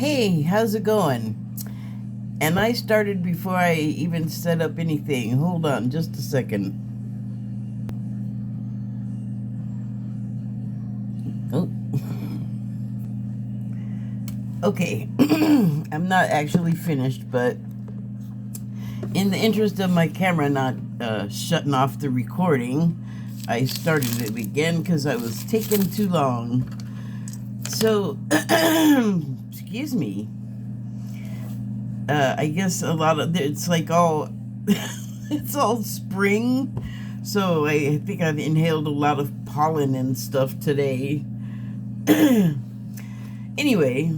Hey, how's it going? And I started before I even set up anything. Hold on just a second. Oh. Okay. I'm not actually finished, but in the interest of my camera not shutting off the recording, I started it again because I was taking too long. So, excuse me. I guess a lot of it's like all it's all spring, so I think I've inhaled a lot of pollen and stuff today. Anyway,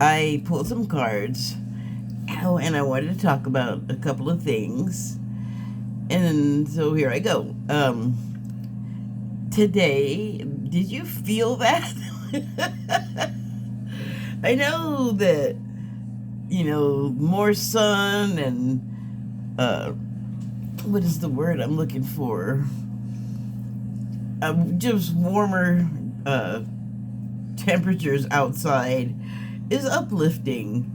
I pulled some cards. Ow, and I wanted to talk about a couple of things. And so here I go. Today, did you feel that? I know that, more sun and, what is the word I'm looking for? Just warmer, temperatures outside is uplifting.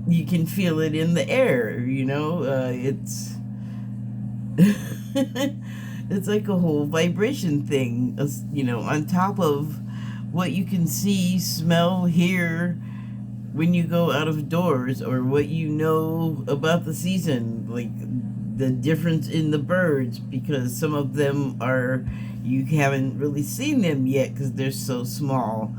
You can feel it in the air, it's it's like a whole vibration thing, on top of what you can see, smell, hear when you go out of doors, or what you know about the season, like the difference in the birds, because some of them you haven't really seen them yet because they're so small,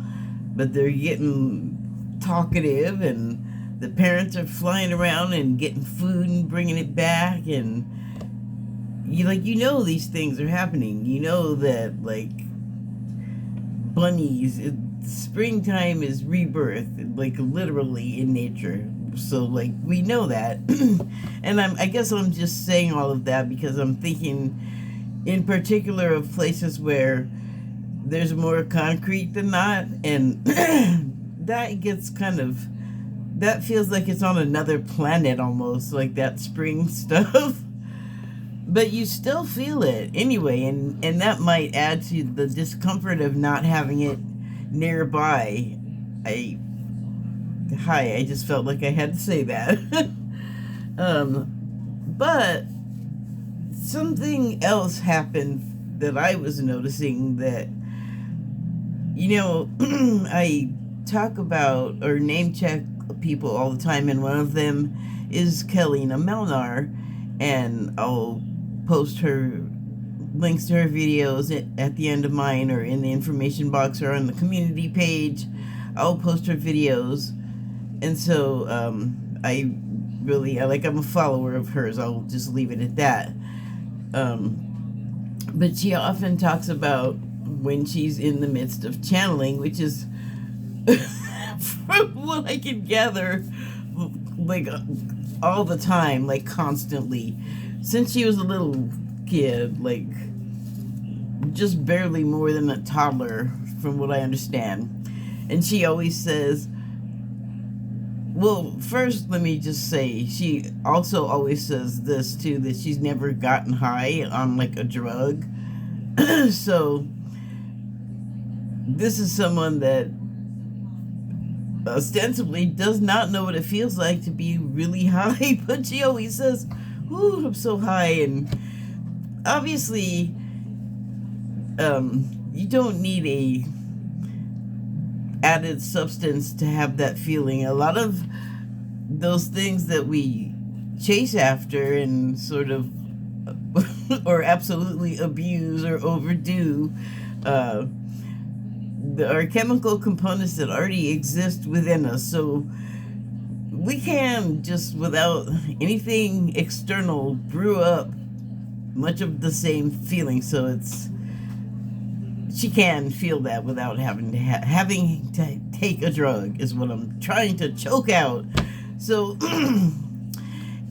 but they're getting talkative, and the parents are flying around and getting food and bringing it back, and these things are happening. That, like, bunnies, springtime is rebirth, like, literally in nature. So, like, we know that. And I guess I'm just saying all of that because I'm thinking in particular of places where there's more concrete than not, and that feels like it's on another planet almost, like that spring stuff. But you still feel it anyway, and that might add to the discomfort of not having it nearby. I just felt like I had to say that. But something else happened that I was noticing that, I talk about or name check people all the time, and one of them is Kellina Melnar, and I'll post her links to her videos at the end of mine, or in the information box, or on the community page. I'll post her videos, and so I'm a follower of hers. I'll just leave it at that. But she often talks about when she's in the midst of channeling, which is from what I can gather, like, all the time, like, constantly, since she was a little kid, like, just barely more than a toddler, from what I understand. And she always says, well, first, let me just say, she also always says this too, that she's never gotten high on, like, a drug. So this is someone that ostensibly does not know what it feels like to be really high, but she always says, "Ooh, I'm so high." And obviously, you don't need a added substance to have that feeling. A lot of those things that we chase after and sort of or absolutely abuse or overdo are chemical components that already exist within us. So we can, just without anything external, brew up much of the same feeling. So she can feel that without having to take a drug, is what I'm trying to choke out. So,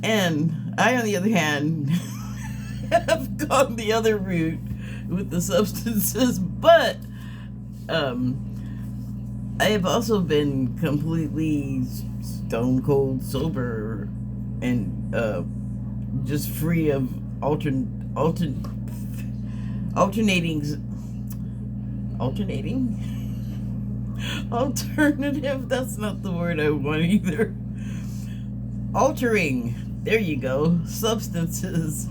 and I, on the other hand, have gone the other route with the substances, but I have also been completely stone cold sober and just free of alternating Alternative, that's not the word I want either. Altering, there you go. Substances.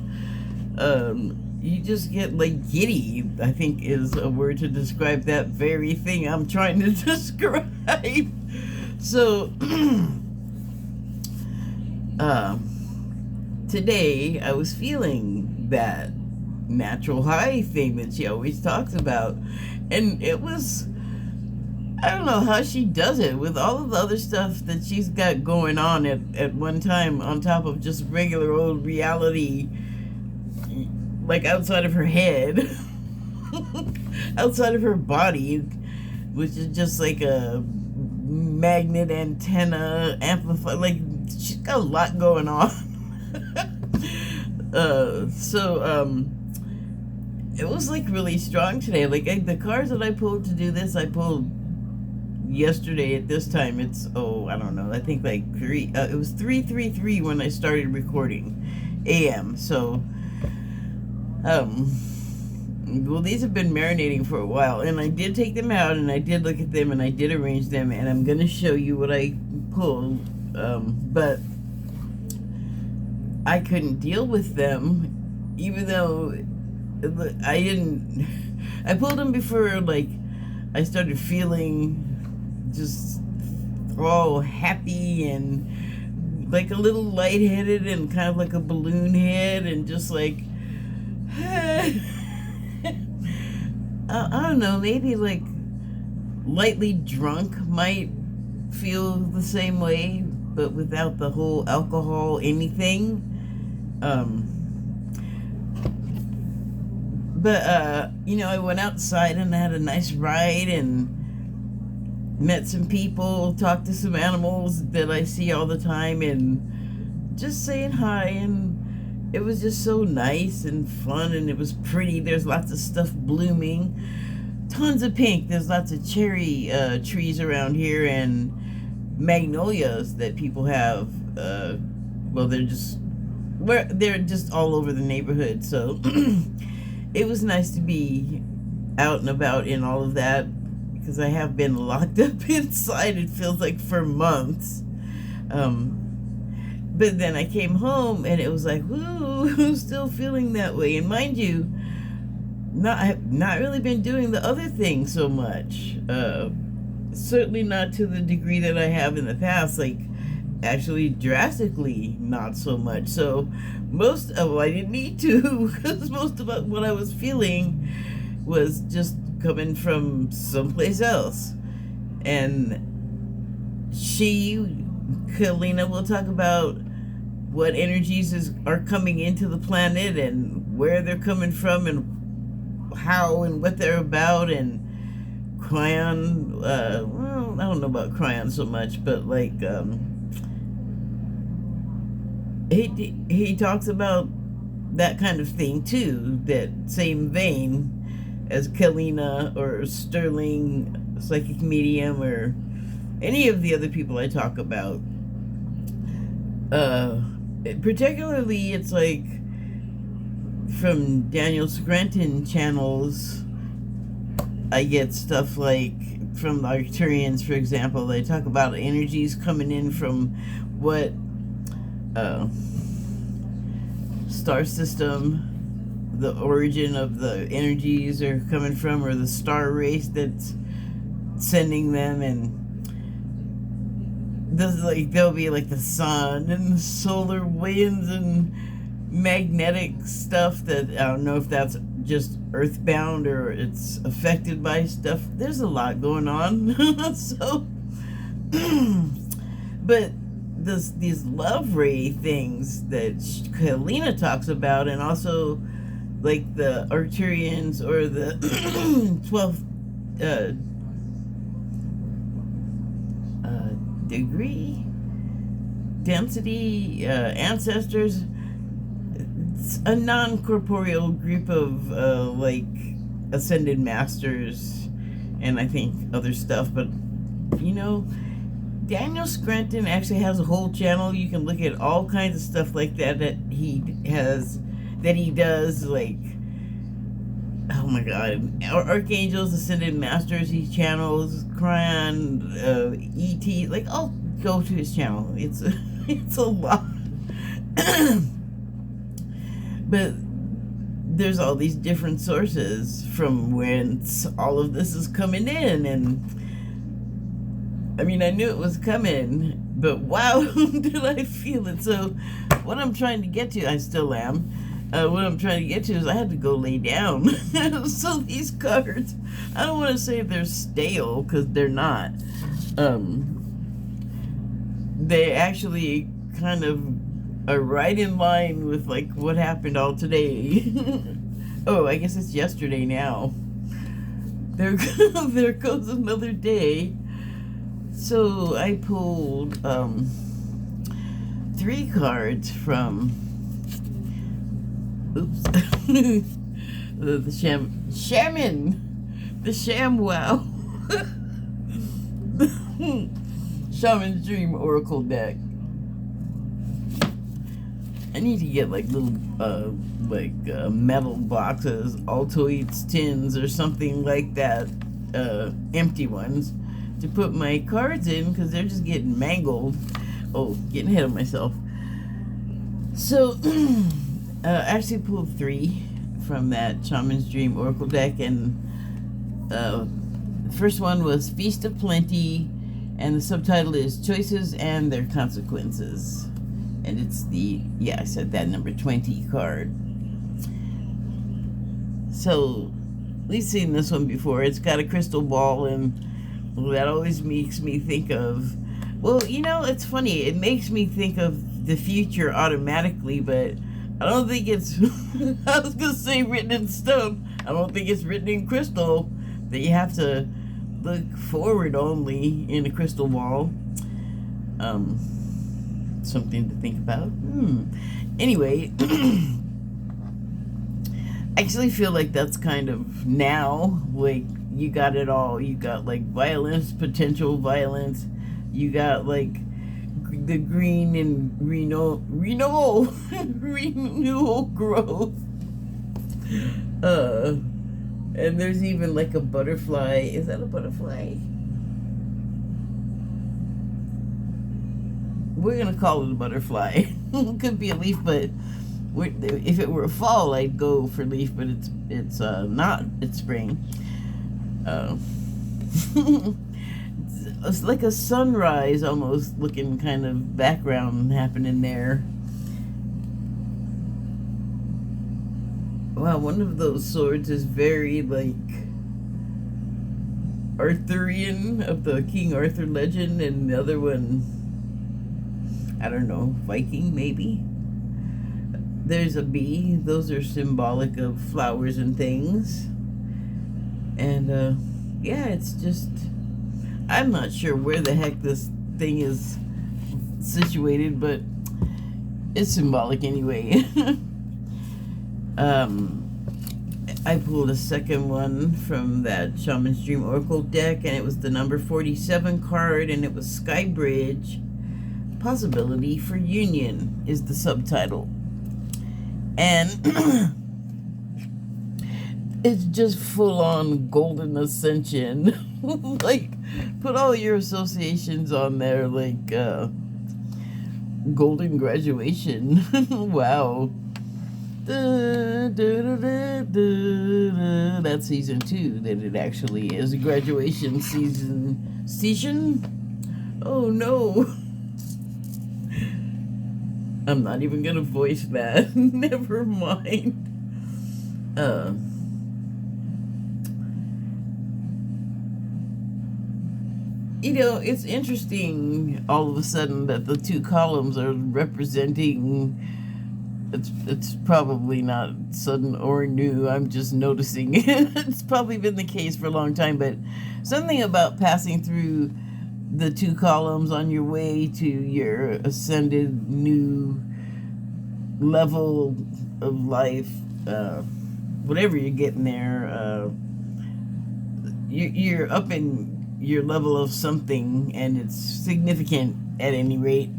You just get like giddy, I think is a word to describe that very thing I'm trying to describe. So, today I was feeling that natural high thing that she always talks about. And it was, I don't know how she does it with all of the other stuff that she's got going on at one time, on top of just regular old reality, like outside of her head, outside of her body, which is just like a magnet antenna amplifier. Like, she's got a lot going on. It was like really strong today. Like, the cars that I pulled to do this, I pulled yesterday at this time. It's, I don't know, I think like it was 3:33 when I started recording AM. So well, these have been marinating for a while, and I did take them out, and I did look at them, and I did arrange them, and I'm gonna show you what I pulled. But I couldn't deal with them, even though I didn't. I pulled them before, like, I started feeling just all happy and like a little lightheaded and kind of like a balloon head and just like I don't know, maybe like lightly drunk might feel the same way, but without the whole alcohol anything. I went outside and I had a nice ride and met some people, talked to some animals that I see all the time, and just saying hi. And it was just so nice and fun, and it was pretty. There's lots of stuff blooming, tons of pink. There's lots of cherry trees around here, and magnolias that people have. They're just all over the neighborhood. So it was nice to be out and about in all of that, because I have been locked up inside, it feels like, for months. But then I came home and it was like, woo, I'm still feeling that way. And mind you, I've not really been doing the other thing so much. Certainly not to the degree that I have in the past, like actually drastically not so much. So I didn't need to, because most of what I was feeling was just coming from someplace else. And Kalina will talk about what energies are coming into the planet and where they're coming from and how and what they're about. And Cryon, well, I don't know about Cryon so much, but like he talks about that kind of thing too, that same vein as Kalina or Sterling, Psychic Medium, or any of the other people I talk about. Particularly, it's like from Daniel Scranton channels, I get stuff like from the Arcturians, for example. They talk about energies coming in from what star system the origin of the energies are coming from, or the star race that's sending them. And there'll be like the sun and the solar winds and magnetic stuff that I don't know if that's just earthbound or it's affected by stuff. There's a lot going on. So but these love ray things that Kalina talks about, and also like the Arcturians or the 12th degree density ancestors. It's a non-corporeal group of like ascended masters, and I think other stuff. But Daniel Scranton actually has a whole channel. You can look at all kinds of stuff like that he does, like oh my god, archangels, ascended masters, he channels Cryon, ET. Like, I'll go to his channel. It's a lot. But there's all these different sources from whence all of this is coming in, and I mean, I knew it was coming, but wow, did I feel it. So what I'm trying to get to, I still am, what I'm trying to get to is I had to go lay down. So these cards, I don't want to say they're stale, because they're not. They actually kind of are right in line with like what happened all today. Oh, I guess it's yesterday now. There, there goes another day. So I pulled 3 cards from, oops, the ShamWow, Shaman's Dream Oracle deck. I need to get like little metal boxes, Altoids tins or something like that, empty ones, to put my cards in, because they're just getting mangled. Oh, getting ahead of myself. So I actually pulled 3 from that Shaman's Dream Oracle deck, and the first one was Feast of Plenty, and the subtitle is Choices and Their Consequences. And it's the, yeah, I said that, number 20 card. So, we've seen this one before. It's got a crystal ball, and that always makes me think of, well, you know, it's funny. It makes me think of the future automatically, but I don't think it's, I was going to say written in stone. I don't think it's written in crystal, that you have to look forward only in a crystal ball. Something to think about. Anyway, I actually feel like that's kind of now, like, you got it all. You got like violence, potential violence. You got like the green and renewal growth. And there's even like a butterfly. Is that a butterfly? We're gonna call it a butterfly. It could be a leaf, but if it were fall, I'd go for leaf. But it's not. It's spring. It's like a sunrise almost looking kind of background happening there. Wow, one of those swords is very like Arthurian, of the King Arthur legend, and the other one, I don't know, Viking maybe. There's a bee. Those are symbolic of flowers and things. And yeah, it's just, I'm not sure where the heck this thing is situated, but it's symbolic anyway. I pulled a second one from that Shaman's Dream Oracle deck, and it was the number 47 card, and it was Skybridge. Possibility for Union is the subtitle. And it's just full on golden ascension. Like, put all your associations on there, like golden graduation. Wow. That's season 2 that it actually is. Graduation season? Oh no. I'm not even gonna voice that. Never mind. You know, it's interesting all of a sudden that the 2 columns are representing, it's probably not sudden or new, I'm just noticing it. It's probably been the case for a long time, but something about passing through the 2 columns on your way to your ascended new level of life, whatever you're getting there, you're up in your level of something, and it's significant at any rate.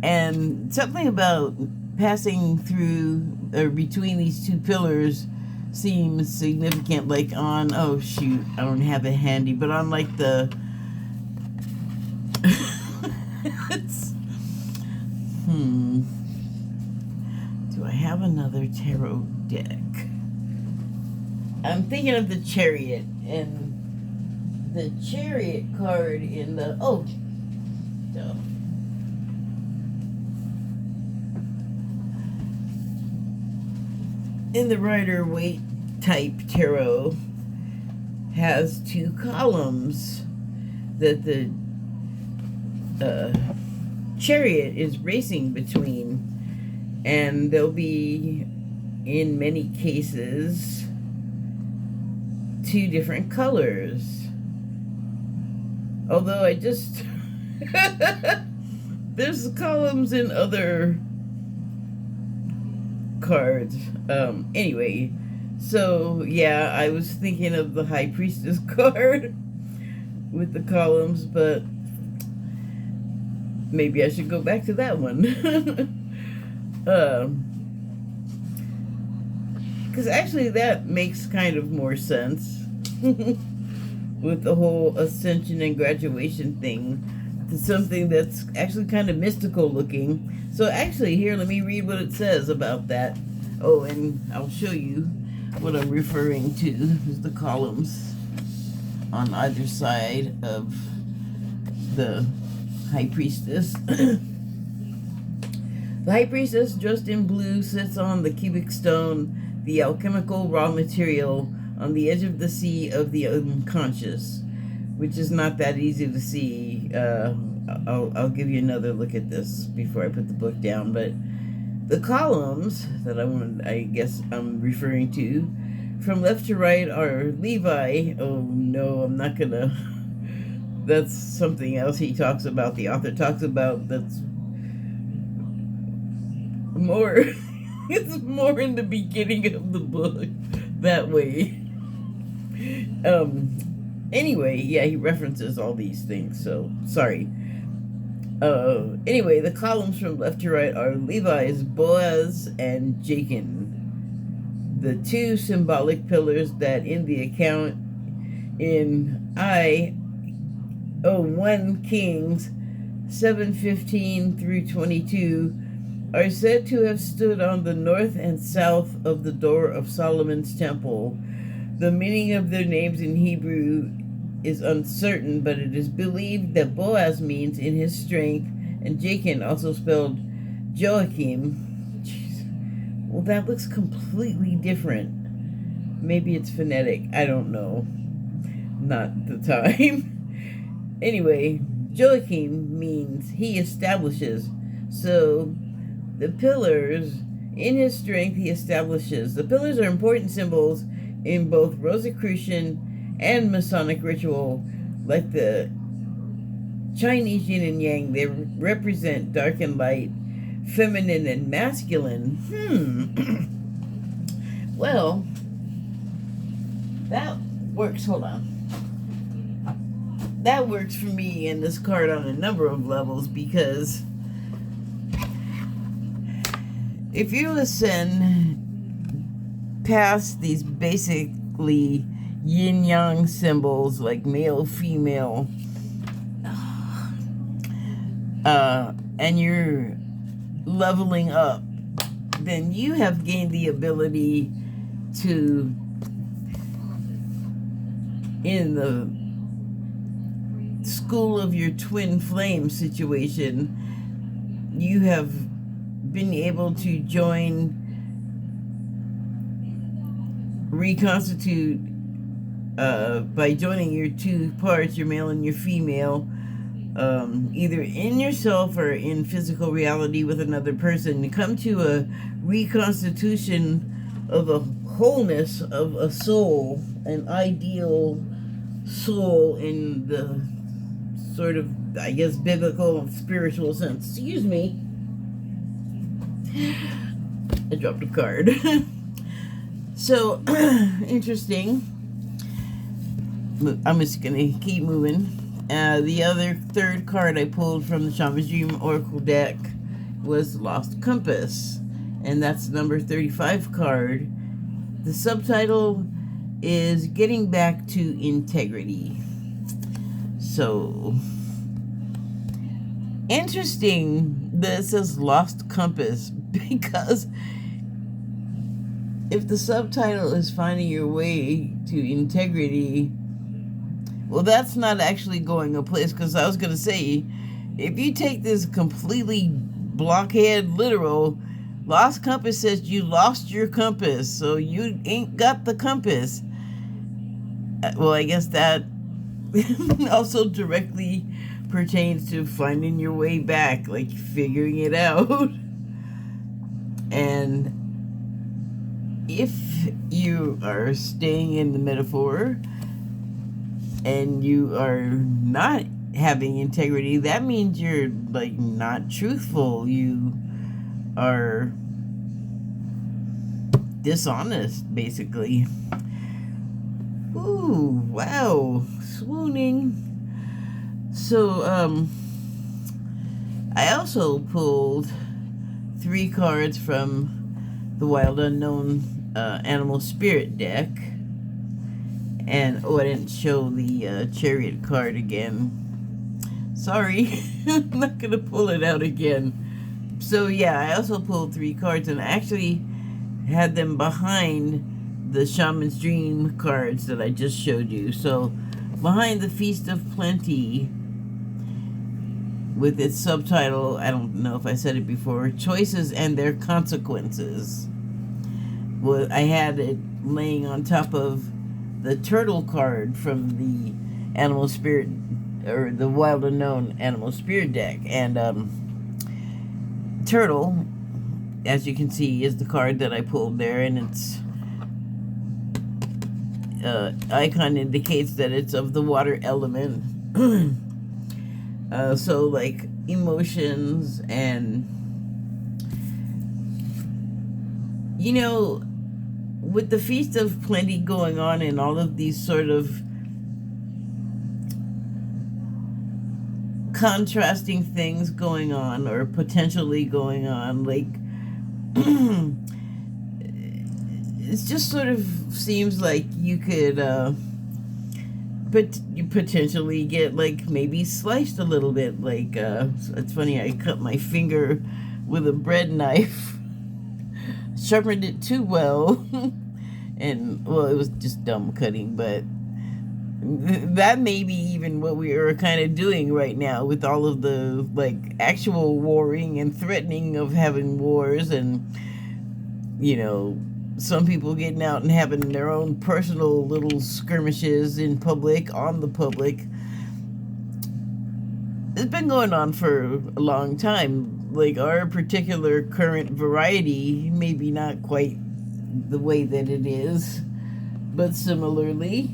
And something about passing through or between these 2 pillars seems significant, like on, oh shoot, I don't have it handy, but on like the it's, do I have another tarot deck? I'm thinking of the Chariot, and the Chariot card in the, in the Rider-Waite type tarot has two columns that the Chariot is racing between, and they'll be, in many cases, two different colors. Although I just there's columns in other cards. Anyway, so yeah, I was thinking of the High Priestess card with the columns, but maybe I should go back to that one. Because actually that makes kind of more sense with the whole ascension and graduation thing to something that's actually kind of mystical looking. So actually, here, let me read what it says about that. Oh, and I'll show you what I'm referring to. Is the columns on either side of the High Priestess. The High Priestess, dressed in blue, sits on the cubic stone, the alchemical raw material, on the edge of the sea of the unconscious, which is not that easy to see. I'll give you another look at this before I put the book down, but the columns that I guess I'm referring to, from left to right, are Levi. Oh no, I'm not gonna. That's something else he talks about. The author talks about that's more. It's more in the beginning of the book that way. Anyway, yeah, he references all these things, so sorry. Anyway, the columns from left to right are Levi's, Boaz, and Jachin, the two symbolic pillars that in the account in 1 Kings 7:15 through 22 are said to have stood on the north and south of the door of Solomon's temple. The meaning of their names in Hebrew is uncertain, but it is believed that Boaz means in his strength, and Jachin, also spelled Joachim. Jeez. Well, that looks completely different. Maybe it's phonetic. I don't know. Not the time. Anyway, Joachim means he establishes. So the pillars, in his strength, he establishes. The pillars are important symbols in both Rosicrucian and Masonic ritual. Like the Chinese yin and yang, they represent dark and light, feminine and masculine. Well, that works. Hold on. That works for me in this card on a number of levels, because if you ascend past these basically yin-yang symbols like male, female, and you're leveling up, then you have gained the ability to, in the school of your twin flame situation, you have been able to reconstitute by joining your two parts, your male and your female, either in yourself or in physical reality with another person, to come to a reconstitution of a wholeness of a soul, an ideal soul in the sort of, I guess, biblical and spiritual sense. Excuse me. I dropped a card. So, interesting. I'm just going to keep moving. The other third card I pulled from the Shaman's Dream Oracle deck was Lost Compass. And that's number 35 card. The subtitle is Getting Back to Integrity. So, interesting that it says Lost Compass, because if the subtitle is Finding Your Way to Integrity, well, that's not actually going a place, because I was going to say, if you take this completely blockhead literal, Lost Compass says you lost your compass, so you ain't got the compass. Well, I guess that also directly pertains to finding your way back, like figuring it out. And if you are staying in the metaphor and you are not having integrity, that means you're like not truthful. You are dishonest, basically. Ooh, wow, swooning. So, I also pulled 3 cards from the Wild Unknown Animal Spirit deck. And, oh, I didn't show the Chariot card again. Sorry, I'm not going to pull it out again. So, yeah, I also pulled 3 cards, and I actually had them behind the Shaman's Dream cards that I just showed you. So, behind the Feast of Plenty, with its subtitle, I don't know if I said it before, Choices and Their Consequences. Well, I had it laying on top of the Turtle card from the Animal Spirit, or the Wild Unknown Animal Spirit deck. And Turtle, as you can see, is the card that I pulled there, and its icon indicates that it's of the water element. So, like, emotions and, you know, with the Feast of Plenty going on and all of these sort of contrasting things going on, or potentially going on, like, it just sort of seems like you could, but you potentially get, like, maybe sliced a little bit. Like, it's funny, I cut my finger with a bread knife, sharpened it too well, and, well, it was just dumb cutting, but that may be even what we are kind of doing right now with all of the, like, actual warring and threatening of having wars, and, you know, some people getting out and having their own personal little skirmishes in public, on the public. It's been going on for a long time. Like, our particular current variety, maybe not quite the way that it is, but similarly,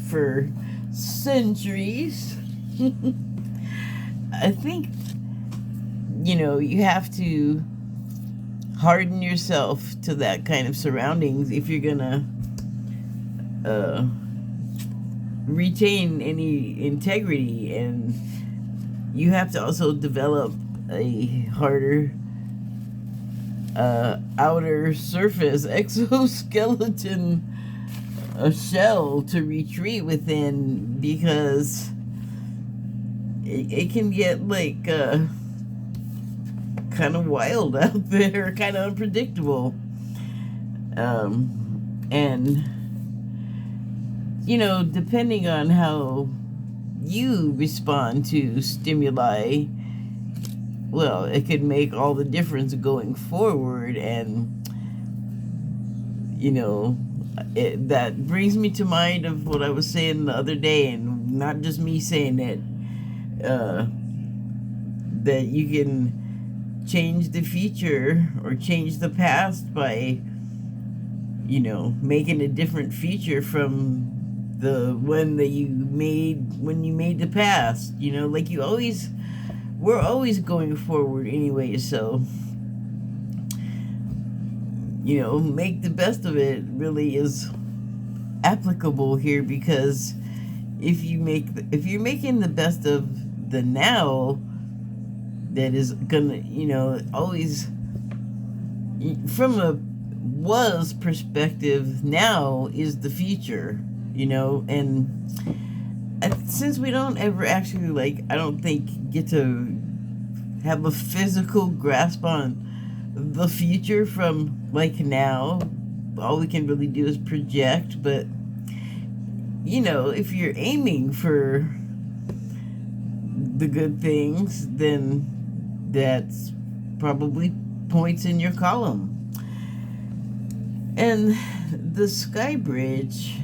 for centuries. I think, you know, you have to harden yourself to that kind of surroundings if you're gonna retain any integrity, and you have to also develop a harder outer surface, exoskeleton, a shell to retreat within, because it can get, like, kind of wild out there, kind of unpredictable. And, you know, depending on how you respond to stimuli, well, it could make all the difference going forward. And, you know, that brings me to mind of what I was saying the other day, and not just me saying it, that you can change the future or change the past by, you know, making a different future from the one that you made when you made the past. You know, like, we're always going forward anyway, so, you know, make the best of it really is applicable here, because if you're making the best of the now, that is gonna, you know, always, from a was perspective, now is the future, and since we don't ever actually, like, I don't think, get to have a physical grasp on the future from, like, now, all we can really do is project. But if you're aiming for the good things, then that's probably points in your column. And the sky bridge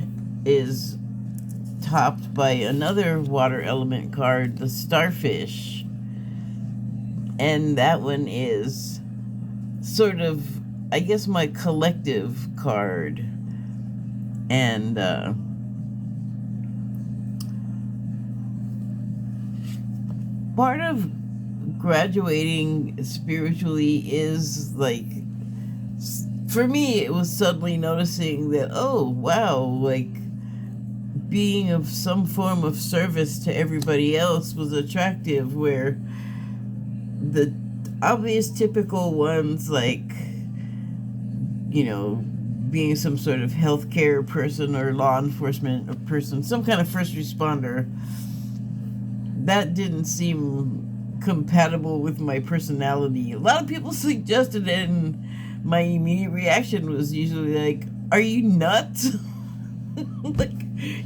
is topped by another water element card, the starfish. And that one is sort of, I guess, my collective card. And part of graduating spiritually is, like, for me, it was suddenly noticing that, oh, wow, like, being of some form of service to everybody else was attractive, where the obvious typical ones, like, being some sort of healthcare person or law enforcement person, some kind of first responder, that didn't seem compatible with my personality. A lot of people suggested it, and my immediate reaction was usually like, are you nuts? Like,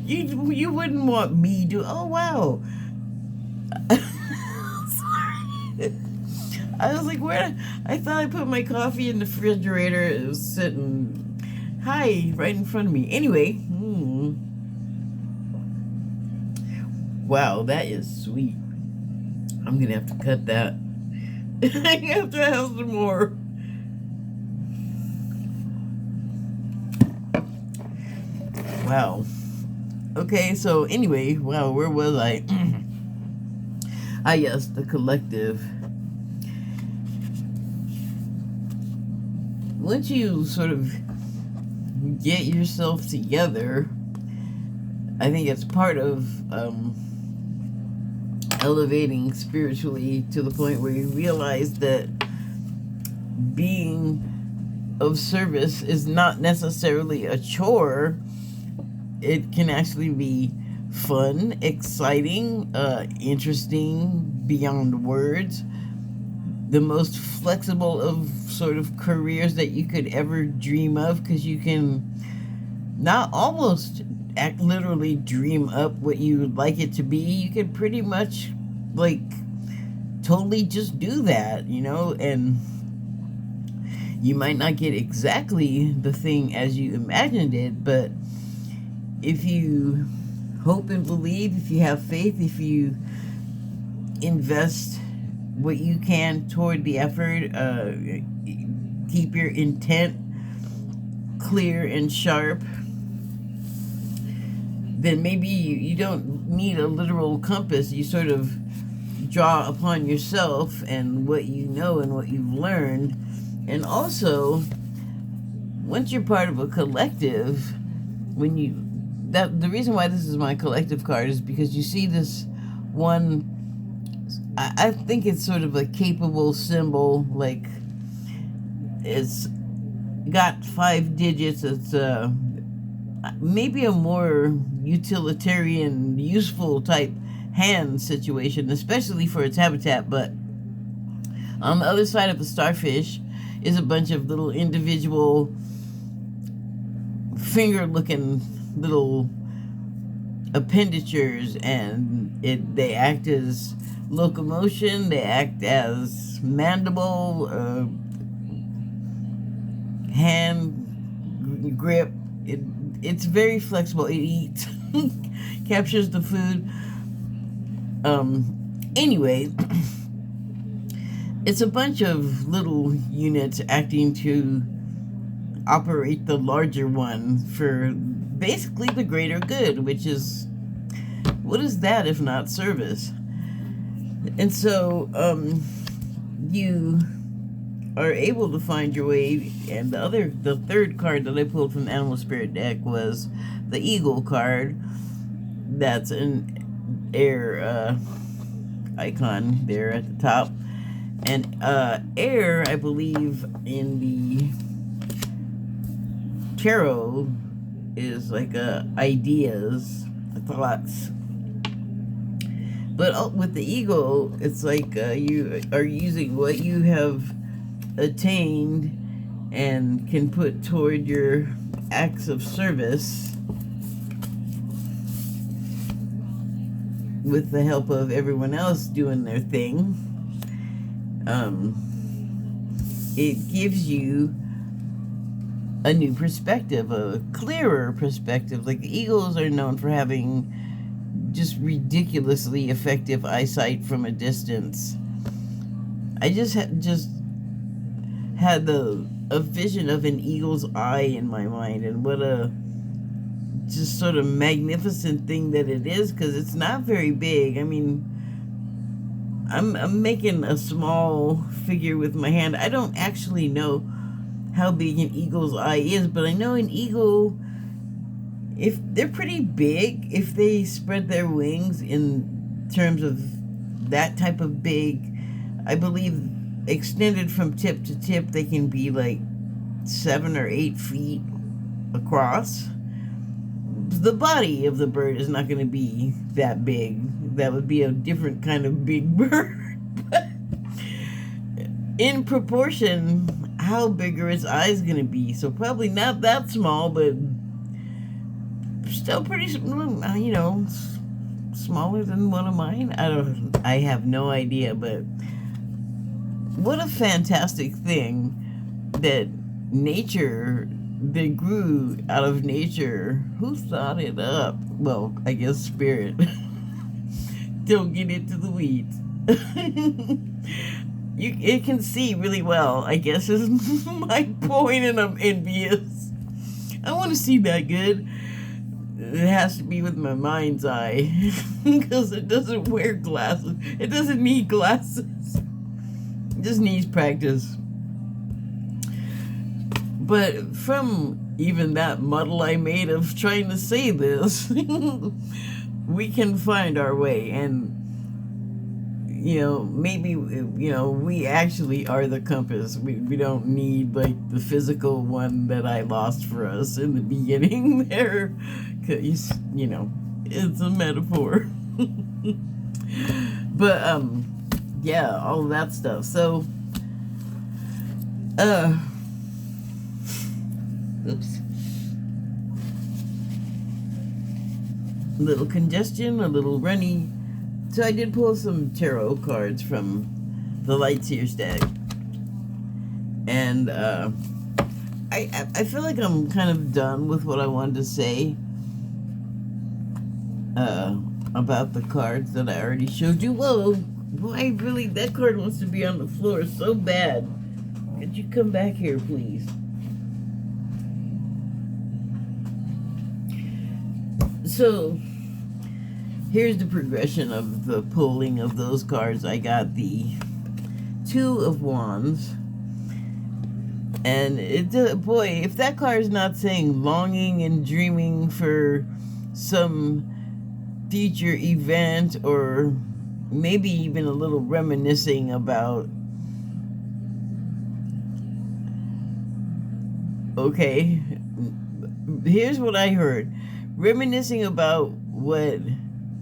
you wouldn't want me to, oh, wow. Sorry. I was like, where? I thought I put my coffee in the refrigerator. It was sitting, right in front of me. Anyway, wow, that is sweet. I'm gonna have to cut that. I have to have some more. Wow. Okay, so anyway, wow, where was I? Yes, the collective. Once you sort of get yourself together, I think it's part of elevating spiritually to the point where you realize that being of service is not necessarily a chore. It can actually be fun, exciting, interesting beyond words. The most flexible of sort of careers that you could ever dream of, because you can not almost literally dream up what you would like it to be. You could pretty much, like, totally just do that, and you might not get exactly the thing as you imagined it, but if you hope and believe, if you have faith, if you invest what you can toward the effort, keep your intent clear and sharp, then maybe you don't need a literal compass. You sort of draw upon yourself and what you know and what you've learned. And also, once you're part of a collective, the reason why this is my collective card is because you see this one, I think it's sort of a capable symbol, like, it's got 5 digits. It's maybe a more utilitarian, useful type hand situation, especially for its habitat. But on the other side of the starfish is a bunch of little individual finger-looking little appenditures, and they act as locomotion, they act as mandible, hand grip. It's very flexible. It eats, captures the food. Anyway, it's a bunch of little units acting to operate the larger one for basically the greater good, which is, what is that if not service? And so you are able to find your way. And the third card that I pulled from the Animal Spirit deck was the Eagle card. That's an air icon there at the top. And air, I believe, in the tarot is like ideas, thoughts. But with the eagle, it's like you are using what you have attained and can put toward your acts of service with the help of everyone else doing their thing. It gives you a new perspective, a clearer perspective. Like the eagles are known for having just ridiculously effective eyesight from a distance. I just had a vision of an eagle's eye in my mind, and what a just sort of magnificent thing that it is, because it's not very big. I mean, I'm making a small figure with my hand. I don't actually know how big an eagle's eye is, but I know an eagle, if they're pretty big, if they spread their wings in terms of that type of big, I believe extended from tip to tip, they can be like 7 or 8 feet across. The body of the bird is not going to be that big. That would be a different kind of big bird. But in proportion, how big are its eyes going to be? So probably not that small, but still pretty, you know, smaller than one of mine. I have no idea, but what a fantastic thing that nature, that grew out of nature. Who thought it up? Well, I guess spirit. Don't get into the weeds. It can see really well, I guess, is my point, and I'm envious. I want to see that good. It has to be with my mind's eye, because it doesn't wear glasses. It doesn't need glasses. It just needs practice. But from even that muddle I made of trying to say this, we can find our way. And, you know, maybe, you know, we actually are the compass. We don't need, like, the physical one that I lost for us in the beginning there. Because, you know, it's a metaphor. But, yeah, all of that stuff. So, oops. A little congestion, a little runny. So I did pull some tarot cards from the Lightseer stack. And I feel like I'm kind of done with what I wanted to say about the cards that I already showed you. Whoa, boy, really, that card wants to be on the floor so bad. Could you come back here, please? So, here's the progression of the pulling of those cards. I got the Two of Wands. And, boy, if that card is not saying longing and dreaming for some future event, or maybe even a little reminiscing about, okay, here's what I heard. Reminiscing about what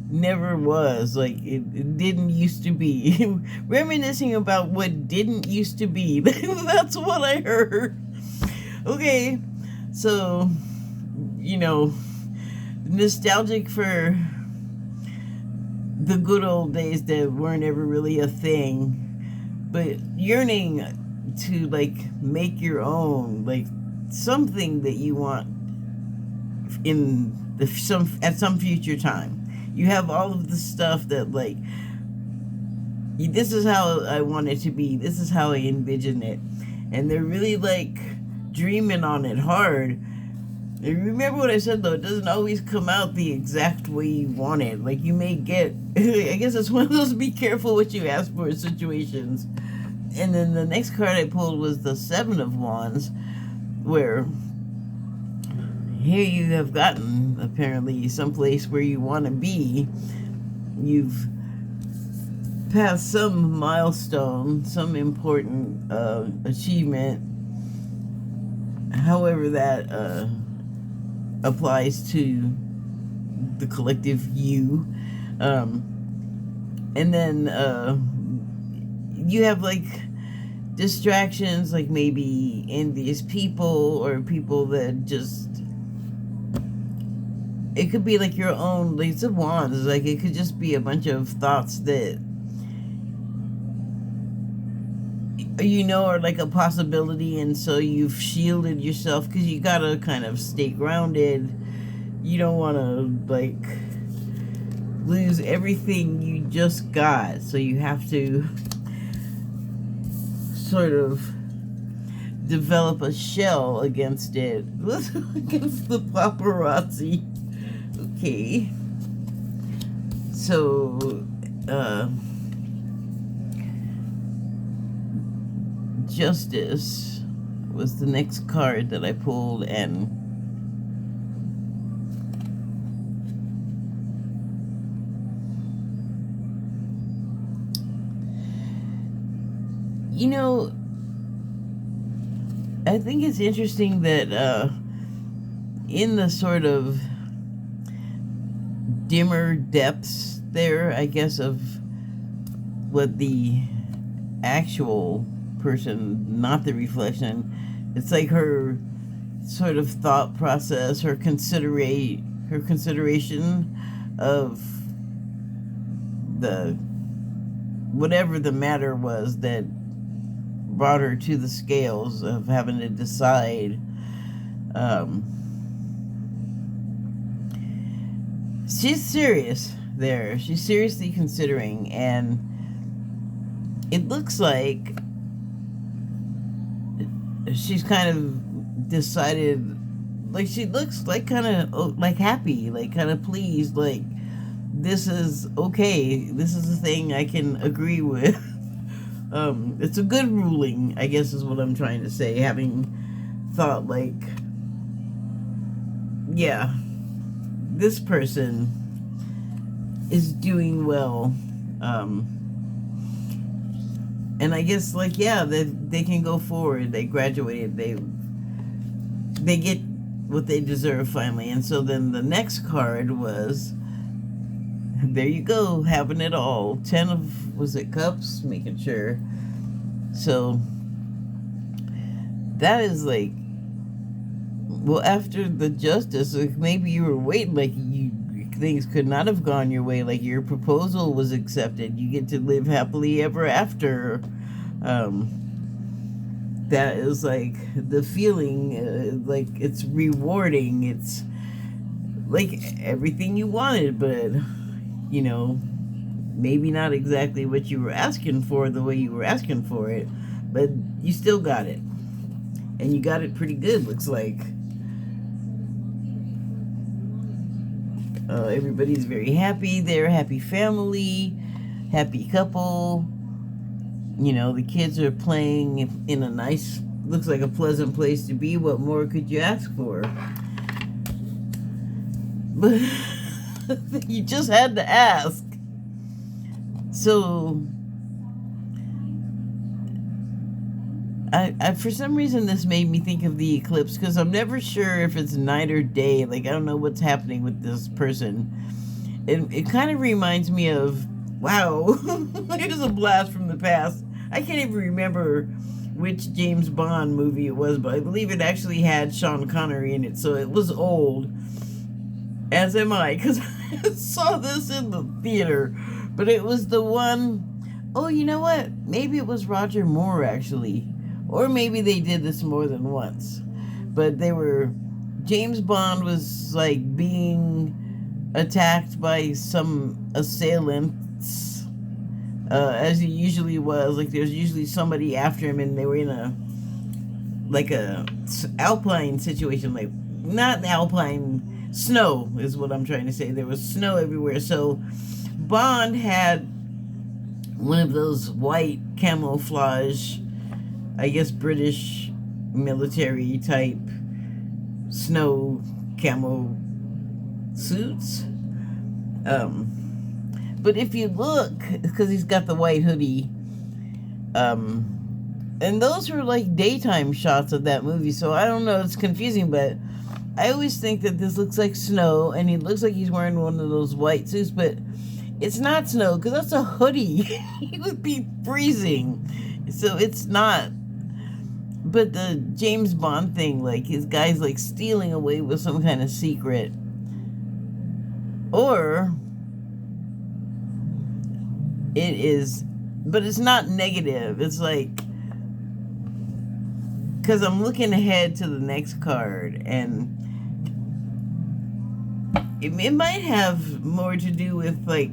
never was, like it didn't used to be. Reminiscing about what didn't used to be. That's what I heard. Okay, so, you know, nostalgic for the good old days that weren't ever really a thing, but yearning to, like, make your own, like, something that you want in at some future time. You have all of the stuff that, like, this is how I want it to be, this is how I envision it, and they're really, like, dreaming on it hard. And remember what I said, though, it doesn't always come out the exact way you want it. Like, you may get, I guess it's one of those be careful what you ask for situations. And then the next card I pulled was the Seven of Wands, where here you have gotten, apparently, someplace where you want to be. You've passed some milestone, some important achievement. however that applies to the collective you. And then you have like distractions, like maybe envious people or people that just, it could be like your own, like it's a wand, it's like it could just be a bunch of thoughts that are like a possibility, and so you've shielded yourself because you gotta kind of stay grounded. You don't want to like lose everything you just got, so you have to sort of develop a shell against it. Against the paparazzi. Okay. So Justice was the next card that I pulled, and I think it's interesting that in the sort of dimmer depths there, I guess, of what the actual person, not the reflection, it's like her sort of thought process, her consideration of the whatever the matter was that brought her to the scales of having to decide. She's serious there. She's seriously considering, and it looks like she's kind of decided, like she looks like kind of like happy, like kind of pleased, like this is okay, this is a thing I can agree with. It's a good ruling, I guess is what I'm trying to say, having thought like, yeah, this person is doing well. And I guess, like, yeah, they can go forward. They graduated. They get what they deserve finally. And so then the next card was, there you go, having it all. 10 of, was it cups? Making sure. So that is like, well, after the justice, like maybe you were waiting, like things could not have gone your way, like your proposal was accepted, you get to live happily ever after. That is like the feeling, like it's rewarding, it's like everything you wanted, but maybe not exactly what you were asking for the way you were asking for it, but you still got it, and you got it pretty good, looks like. Everybody's very happy. They're a happy family, happy couple. The kids are playing in a nice, looks like a pleasant place to be. What more could you ask for? But you just had to ask. So I for some reason this made me think of the eclipse, because I'm never sure if it's night or day. Like, I don't know what's happening with this person. It kind of reminds me of, wow, here's a blast from the past. I can't even remember which James Bond movie it was, but I believe it actually had Sean Connery in it, so it was old. As am I, because I saw this in the theater. But it was the one, oh, you know what? Maybe it was Roger Moore, actually. Or maybe they did this more than once. But James Bond was like being attacked by some assailants, as he usually was. Like, there's usually somebody after him, and they were in a alpine situation, like, not alpine, snow is what I'm trying to say. There was snow everywhere. So Bond had one of those white camouflage, I guess British military type snow camo suits. But if you look, because he's got the white hoodie, And those were like daytime shots of that movie, so I don't know, it's confusing, but I always think that this looks like snow, and he looks like he's wearing one of those white suits, but it's not snow, because that's a hoodie. He would be freezing. So it's not. But the James Bond thing, like, his guy's, like, stealing away with some kind of secret. Or it is, but it's not negative. It's like, because I'm looking ahead to the next card, and it might have more to do with, like,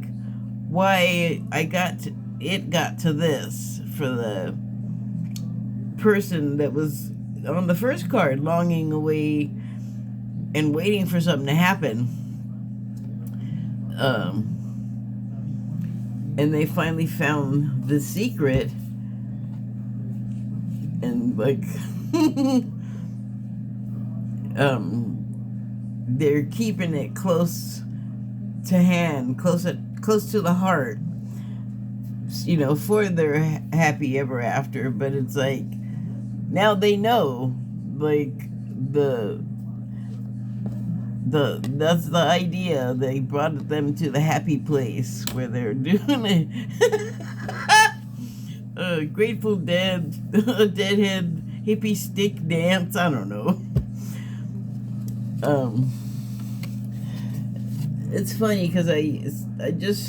why it got to this for the person that was on the first card, longing away and waiting for something to happen. And they finally found the secret, and like they're keeping it close to hand, close to the heart, you know, for their happy ever after. But it's like, now they know, like, that's the idea. They brought them to the happy place where they're doing a Grateful Dead, a Deadhead hippie stick dance. I don't know. It's funny because I just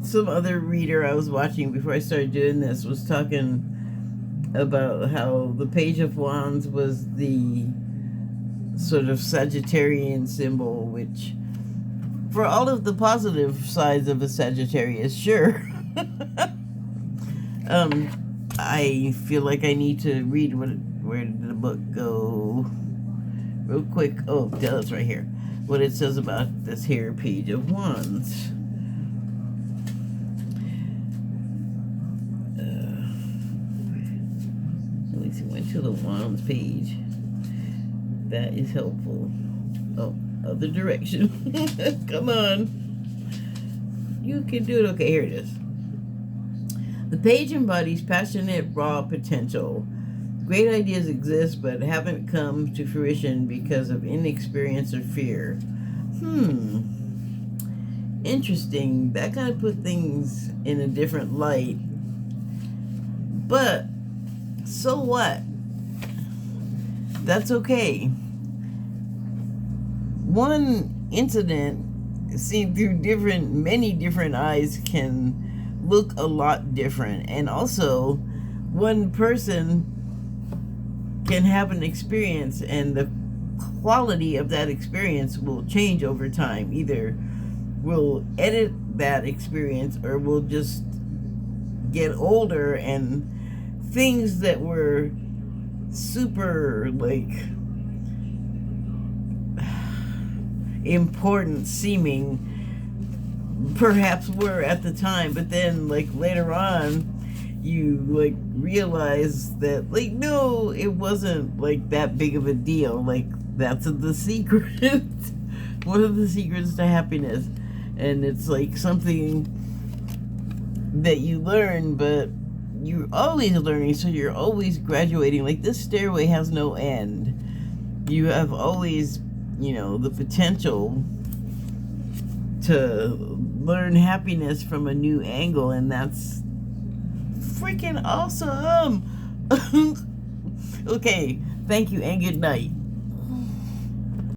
some other reader I was watching before I started doing this was talking about how the Page of Wands was the sort of Sagittarian symbol, which, for all of the positive sides of a Sagittarius, sure. I feel like I need to read where did the book go real quick. Oh, that's right here. What it says about this here Page of Wands. At least it went to the Wands page. That is helpful. Oh, other direction. Come on. You can do it. Okay, here it is. The page embodies passionate, raw potential. Great ideas exist, but haven't come to fruition because of inexperience or fear. Interesting. That kind of put things in a different light. But, so what? That's okay. One incident seen through many different eyes can look a lot different. And also, one person can have an experience, and the quality of that experience will change over time. Either we'll edit that experience, or we'll just get older, and things that were super, like, important seeming perhaps were at the time, but then, like, later on you, like, realize that, like, no, it wasn't, like, that big of a deal. Like, that's the secret. One of the secrets to happiness. And it's like something that you learn, but you're always learning, so you're always graduating. Like, this stairway has no end. You have always, you know, the potential to learn happiness from a new angle, and that's freaking awesome. Okay, thank you and good night.